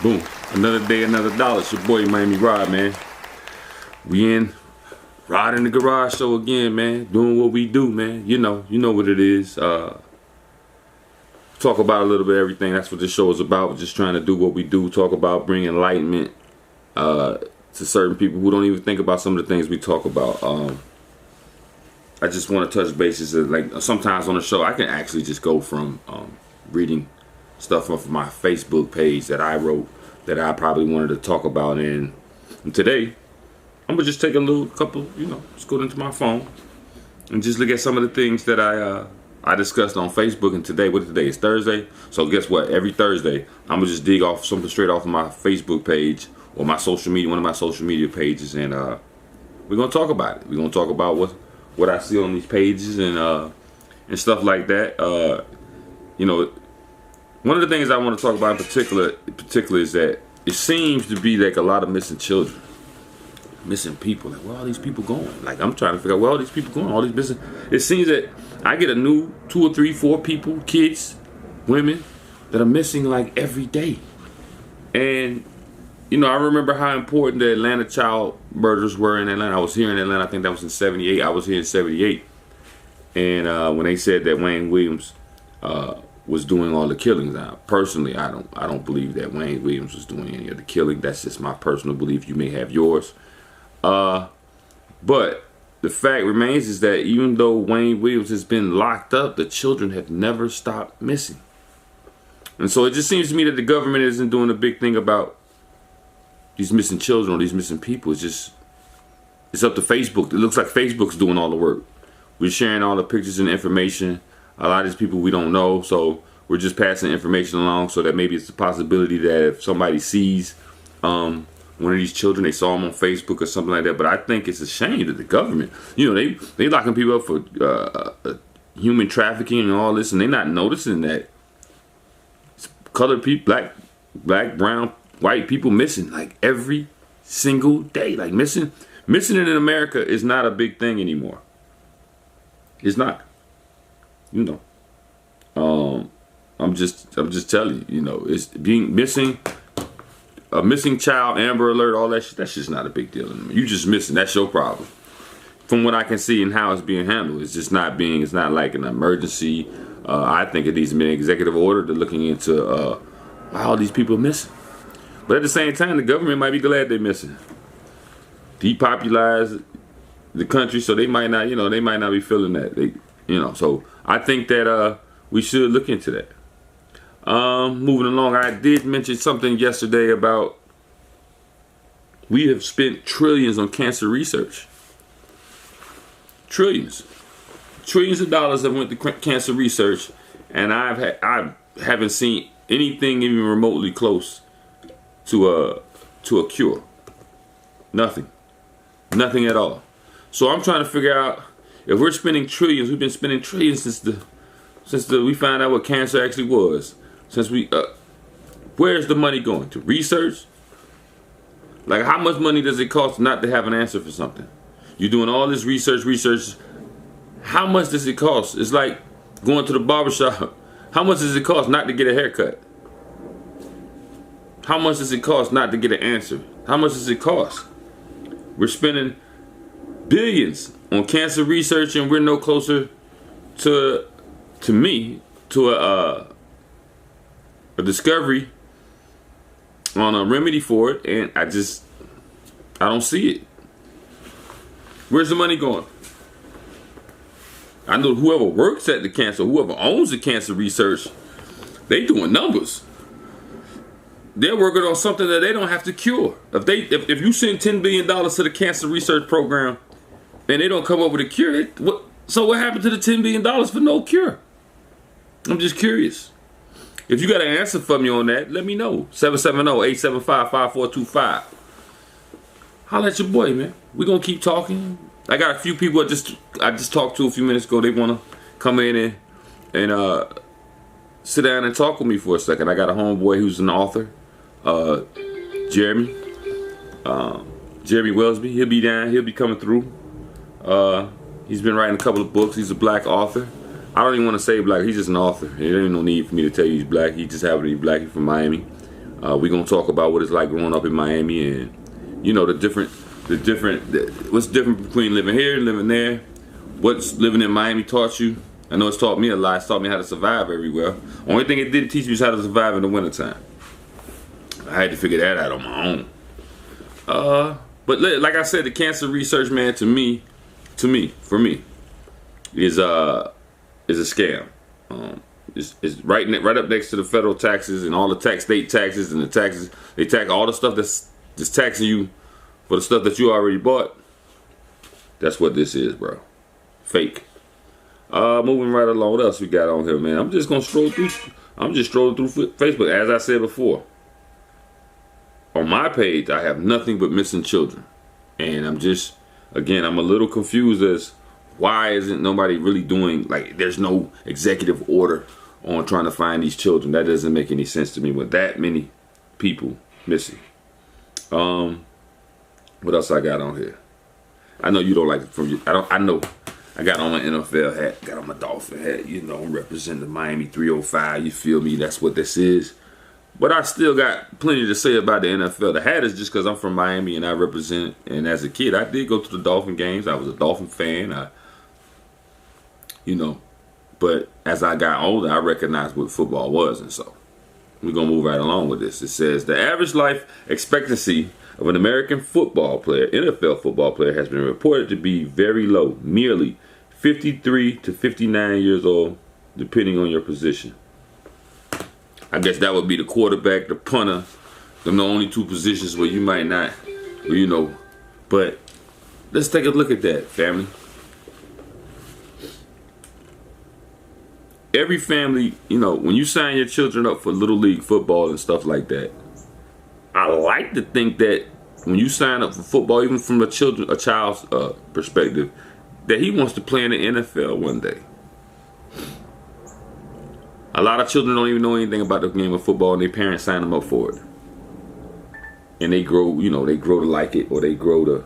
Boom. Another day, another dollar. It's your boy Miami Rod, man. We in Rod in the Garage show again, man. Doing what we do, man. You know what it is. Talk about a little bit of everything. That's what this show is about. We're just trying to do what we do. Talk about bringing enlightenment to certain people who don't even think about some of the things we talk about. I just want to touch bases. Like sometimes on the show, I can actually just go from reading stuff off of my Facebook page that I wrote that I probably wanted to talk about. And today, I'm gonna just take a little couple, just go into my phone and just look at some of the things that I discussed on Facebook. And today, today is Thursday. So guess what? Every Thursday, I'm gonna just dig off something straight off of my Facebook page or my social media, one of my social media pages, and we're gonna talk about it. We're gonna talk about what I see on these pages and stuff like that. One of the things I want to talk about in particular is that it seems to be like a lot of missing children, missing people. Like, where are these people going? Like, I'm trying to figure out where all these people going. All these missing. It seems that I get a new 2 or 3, 4 people, kids, women, that are missing like every day. And I remember how important the Atlanta child murders were in Atlanta. I was here in Atlanta. I think that was in '78. I was here in '78, and when they said that Wayne Williams was doing all the killings. Now, personally, I don't believe that Wayne Williams was doing any of the killing. That's just my personal belief. You may have yours. But the fact remains is that even though Wayne Williams has been locked up, the children have never stopped missing. And so it just seems to me that the government isn't doing a big thing about these missing children or these missing people. It's up to Facebook. It looks like Facebook's doing all the work. We're sharing all the pictures and information. A lot of these people we don't know, so we're just passing information along so that maybe it's a possibility that if somebody sees one of these children, they saw them on Facebook or something like that. But I think it's a shame that the government, they locking people up for human trafficking and all this, and they're not noticing that colored people, black, brown, white people missing like every single day. Like missing in America is not a big thing anymore. It's not. I'm just telling you, it's being missing, a missing child, Amber Alert, all that shit. That's just not a big deal anymore. You just missing. That's your problem. From what I can see and how it's being handled, it's not like an emergency. I think it needs to be an executive order to looking into why all these people are missing. But at the same time, the government might be glad they're missing. Depopularize the country, so they might not be feeling that. So I think that we should look into that. Moving along, I did mention something yesterday about we have spent trillions on cancer research. Trillions of dollars have went to cancer research, and I haven't seen anything even remotely close to a cure. Nothing at all. So I'm trying to figure out if we're spending trillions. We've been spending trillions since we found out what cancer actually was. Where's the money going to? Research? Like, how much money does it cost not to have an answer for something? You're doing all this research. How much does it cost? It's like going to the barbershop. How much does it cost not to get a haircut? How much does it cost not to get an answer? How much does it cost? We're spending billions on cancer research, and we're no closer to a discovery on a remedy for it, and I don't see it. Where's the money going? I know whoever works at the cancer, whoever owns the cancer research, they doing numbers. They're working on something that they don't have to cure. If you send $10 billion to the cancer research program and they don't come up with a cure, what happened to the $10 billion for no cure? I'm just curious. If you got an answer for me on that, let me know. 770-875-5425. Holla at your boy, man. We're going to keep talking. I got a few people I just talked to a few minutes ago. They want to come in and sit down and talk with me for a second. I got a homeboy who's an author, Jeremy Wellsby. He'll be coming through. He's been writing a couple of books. He's a black author. I don't even want to say black. He's just an author. There ain't no need for me to tell you he's black. He just happens to be black. He's from Miami. We're gonna talk about what it's like growing up in Miami, and you know what's different between living here and living there. What's living in Miami taught you. I know it's taught me a lot. It's taught me how to survive everywhere. Only thing it did teach me is how to survive in the wintertime. I had to figure that out on my own. But like I said, the cancer research, man, for me, is a scam. It's right up next to the federal taxes and all the state taxes and the taxes. They tax all the stuff that's just taxing you for the stuff that you already bought. That's what this is, bro. Fake. Moving right along. What else we got on here, man? I'm just strolling through Facebook. As I said before, on my page, I have nothing but missing children, and I'm a little confused as why isn't nobody really doing, like, there's no executive order on trying to find these children. That doesn't make any sense to me with that many people missing. What else I got on here? I know you don't like it from you. I know. I got on my NFL hat, got on my Dolphin hat, you know, I'm representing the Miami 305, you feel me? That's what this is. But I still got plenty to say about the NFL. The hat is just because I'm from Miami and I represent, and as a kid, I did go to the Dolphin games. I was a Dolphin fan, but as I got older, I recognized what football was, and so we're going to move right along with this. It says, the average life expectancy of an American football player, NFL football player, has been reported to be very low, merely 53 to 59 years old, depending on your position. I guess that would be the quarterback, the punter. They're the only two positions where you might not, but let's take a look at that, family. Every family, when you sign your children up for Little League football and stuff like that, I like to think that when you sign up for football, even from a child's perspective, that he wants to play in the NFL one day. A lot of children don't even know anything about the game of football, and their parents sign them up for it. And they grow, they grow to like it, or they grow to,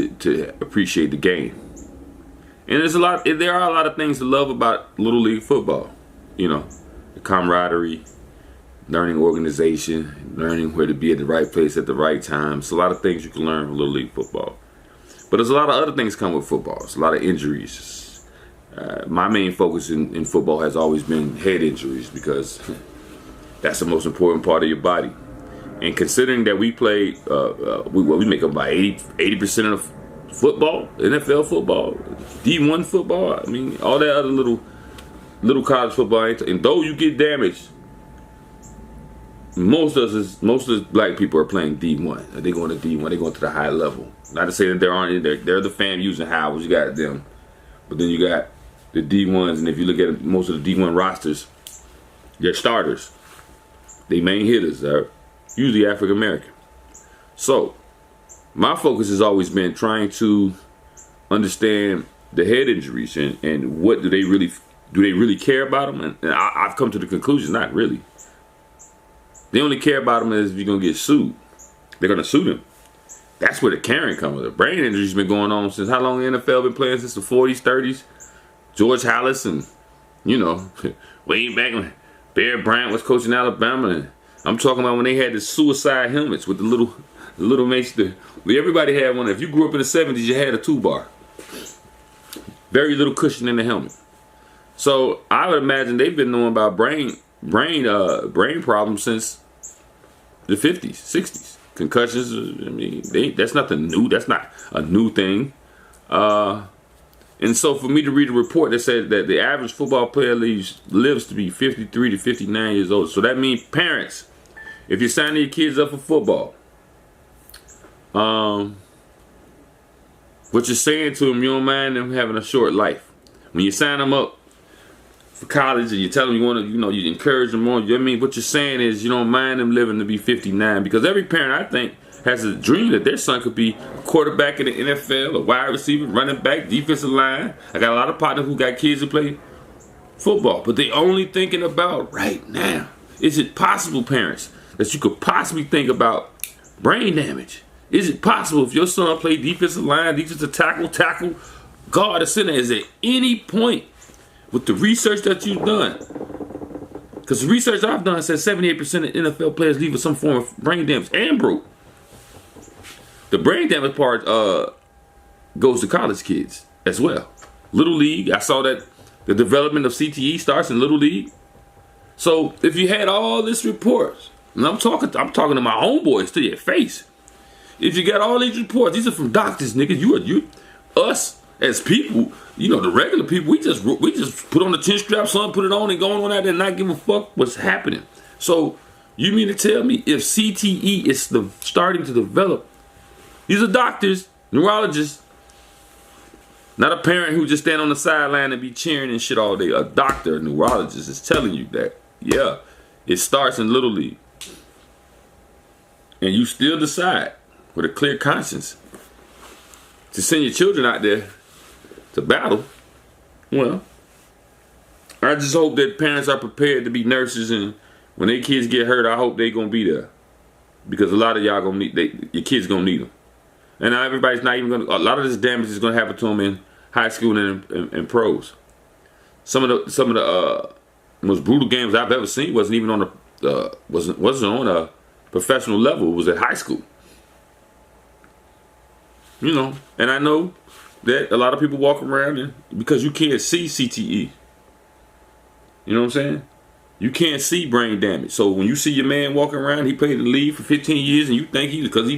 to appreciate the game. And there are a lot of things to love about Little League football. The camaraderie, learning organization, learning where to be at the right place at the right time. It's a lot of things you can learn from Little League football. But there's a lot of other things come with football. It's a lot of injuries. My main focus in football has always been head injuries, because that's the most important part of your body. And considering that we play, we make up about 80% of football, NFL football, D1 football. I mean, all that other little college football. And though you get damaged, most of the black people are playing D1. They're going to D1. They're going to the high level. Not to say that there aren't. They're the fam using Howards. You got them, but then you got the D1s. And if you look at most of the D1 rosters, their starters, they main hitters are usually African American. So my focus has always been trying to understand the head injuries and what do they really care about them? And I've come to the conclusion, not really. They only care about them as if you're going to get sued. They're going to sue them. That's where the caring comes. The brain injury's been going on since how long the NFL been playing? Since the 40s, 30s. George Halas and, way back when Bear Bryant was coaching Alabama. And I'm talking about when they had the suicide helmets with the little mates. Everybody had one. If you grew up in the 70s, you had a 2-bar. Very little cushion in the helmet. So I would imagine they've been knowing about brain problems since the 50s, 60s. Concussions, I mean, that's nothing new. That's not a new thing. And so for me to read a report that said that the average football player lives to be 53 to 59 years old. So that means parents, if you're signing your kids up for football, what you're saying to them, you don't mind them having a short life. When you sign them up for college and you tell them you want to, you encourage them on. What you're saying is you don't mind them living to be 59, because every parent, I think, has a dream that their son could be a quarterback in the NFL, a wide receiver, running back, defensive line. I got a lot of partners who got kids who play football, but they only thinking about right now. Is it possible, parents, that you could possibly think about brain damage? Is it possible if your son played defensive line, defensive tackle, guard, or center, is at any point with the research that you've done, Because the research I've done says 78% of NFL players leave with some form of brain damage and broke. The brain damage part goes to college kids as well. Little League, I saw that the development of CTE starts in Little League. So if you had all this reports, and I'm talking to my homeboys to your face. If you got all these reports, these are from doctors, nigga. Us as people, the regular people, we just put on the 10 strap, son, put it on and go on out there and not give a fuck what's happening. So you mean to tell me if CTE is starting to develop, these are doctors, neurologists, not a parent who just stand on the sideline and be cheering and shit all day. A doctor, a neurologist is telling you that, yeah, it starts in Little League. And you still decide with a clear conscience to send your children out there to battle. Well, I just hope that parents are prepared to be nurses, and when their kids get hurt, I hope they gonna be there, because a lot of y'all gonna need your kids gonna need them, and now everybody's not even gonna. A lot of this damage is gonna happen to them in high school and pros. Some of the most brutal games I've ever seen wasn't even on wasn't on a professional level. It was at high school. And I know that a lot of people walk around and because you can't see CTE. You know what I'm saying? You can't see brain damage. So when you see your man walking around, he played in the league for 15 years, and you think because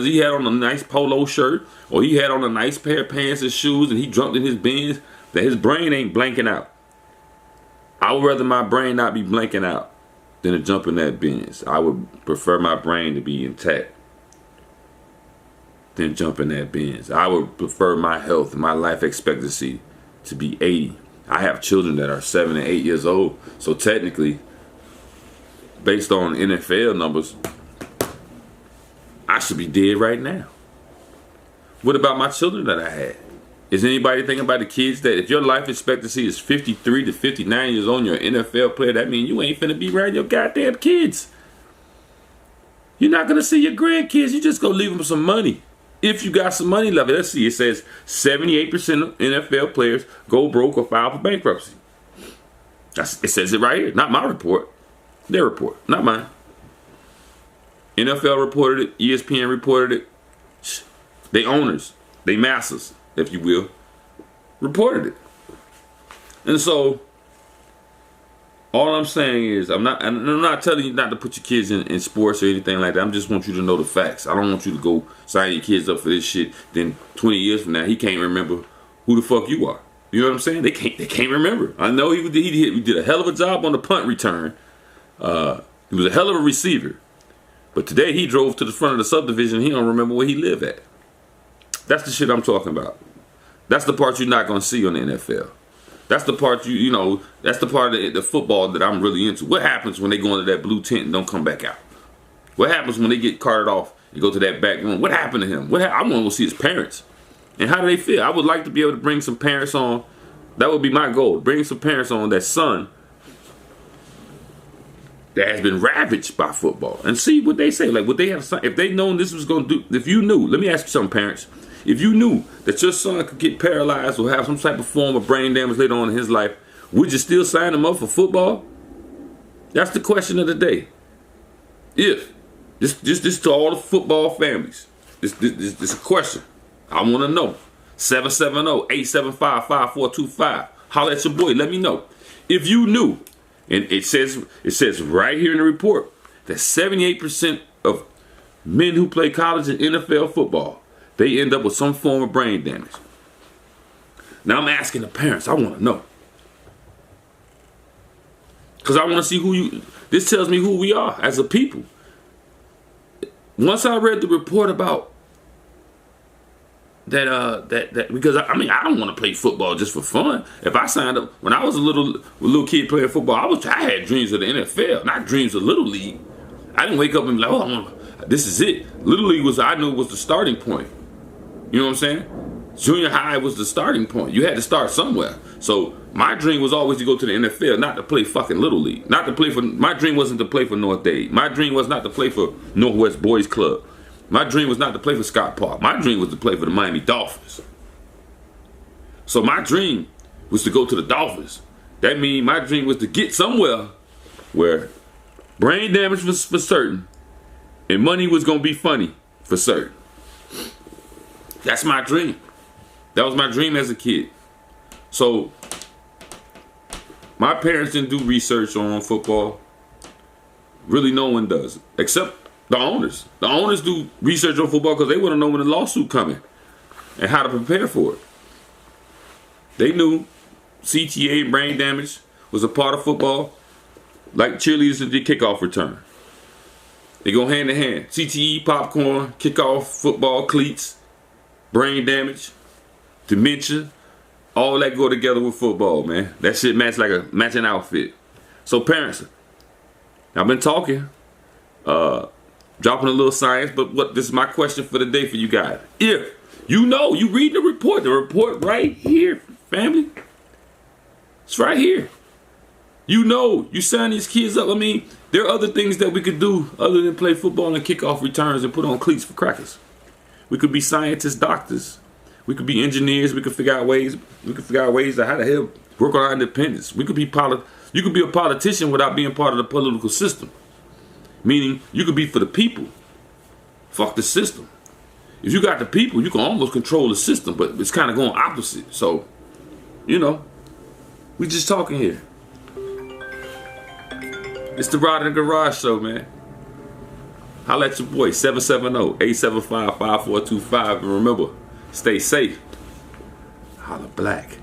he had on a nice polo shirt or he had on a nice pair of pants and shoes and he jumped in his Benz, that his brain ain't blanking out. I would rather my brain not be blanking out than to jump in that Benz. I would prefer my brain to be intact than jump in that Benz. I would prefer my health and my life expectancy to be 80. I have children that are 7 and 8 years old. So technically, based on NFL numbers, I should be dead right now. What about my children that I had? Is anybody thinking about the kids that if your life expectancy is 53 to 59 years old and you're an NFL player, that means you ain't finna be around your goddamn kids. You're not gonna see your grandkids. You just gonna leave them some money. If you got some money left, let's see, it says 78% of NFL players go broke or file for bankruptcy. It says it right here. Not my report. Their report, not mine. NFL reported it. ESPN reported it. They owners, they masters, if you will, reported it. And so, all I'm saying is, I'm not telling you not to put your kids in sports or anything like that. I just want you to know the facts. I don't want you to go sign your kids up for this shit. Then 20 years from now, he can't remember who the fuck you are. You know what I'm saying? They can't remember. I know he did a hell of a job on the punt return. He was a hell of a receiver. But today he drove to the front of the subdivision. He don't remember where he lived at. That's the shit I'm talking about. That's the part you're not gonna see on the NFL. That's the part that's the part of the football that I'm really into. What happens when they go into that blue tent and don't come back out? What happens when they get carted off and go to that back room? What happened to him? I want to go see his parents. And how do they feel? I would like to be able to bring some parents on. That would be my goal. Bring some parents on that son that has been ravaged by football and see what they say. Like, would they have, if they known this was going to do, if you knew, let me ask you something, parents. If you knew that your son could get paralyzed or have some type of form of brain damage later on in his life, would you still sign him up for football? That's the question of the day. If. This to all the football families. This is a question. I want to know. 770-875-5425. Holler at your boy. Let me know. If you knew, and it says right here in the report that 78% of men who play college and NFL football, they end up with some form of brain damage. Now I'm asking the parents. I want to know. Because I want to see this tells me who we are as a people. Once I read the report about that because I don't want to play football just for fun. If I signed up when I was a little kid playing football, I had dreams of the NFL, not dreams of Little League. I didn't wake up and be like, this is it. Little League was the starting point. You know what I'm saying? Junior high was the starting point. You had to start somewhere. So my dream was always to go to the NFL, not to play fucking Little League. My dream wasn't to play for North Dade. My dream was not to play for Northwest Boys Club. My dream was not to play for Scott Park. My dream was to play for the Miami Dolphins. So my dream was to go to the Dolphins. That means my dream was to get somewhere where brain damage was for certain and money was gonna be funny for certain. That's my dream. That was my dream as a kid. So my parents didn't do research on football. Really, no one does, except the owners. The owners do research on football because they want to know when the lawsuit coming and how to prepare for it. They knew CTA, brain damage, was a part of football, like cheerleaders did kickoff return. They go hand in hand. CTE, popcorn, kickoff, football, cleats, brain damage, dementia, all that go together with football, man. That shit match like a matching outfit. So parents, I've been talking, dropping a little science, but this is my question for the day for you guys. If you know, you read the report right here, family. It's right here. You know, you sign these kids up. I mean, there are other things that we could do other than play football and kickoff returns and put on cleats for crackers. We could be scientists, doctors. We could be engineers. We could figure out ways. We could figure out ways to how to help work on our independence. We could be You could be a politician without being part of the political system. Meaning, you could be for the people. Fuck the system. If you got the people, you can almost control the system, but it's kind of going opposite. So, you know, we just talking here. It's the Rod in the Garage Show, man. Holla at your boy, 770-875-5425. And remember, stay safe. Holla black.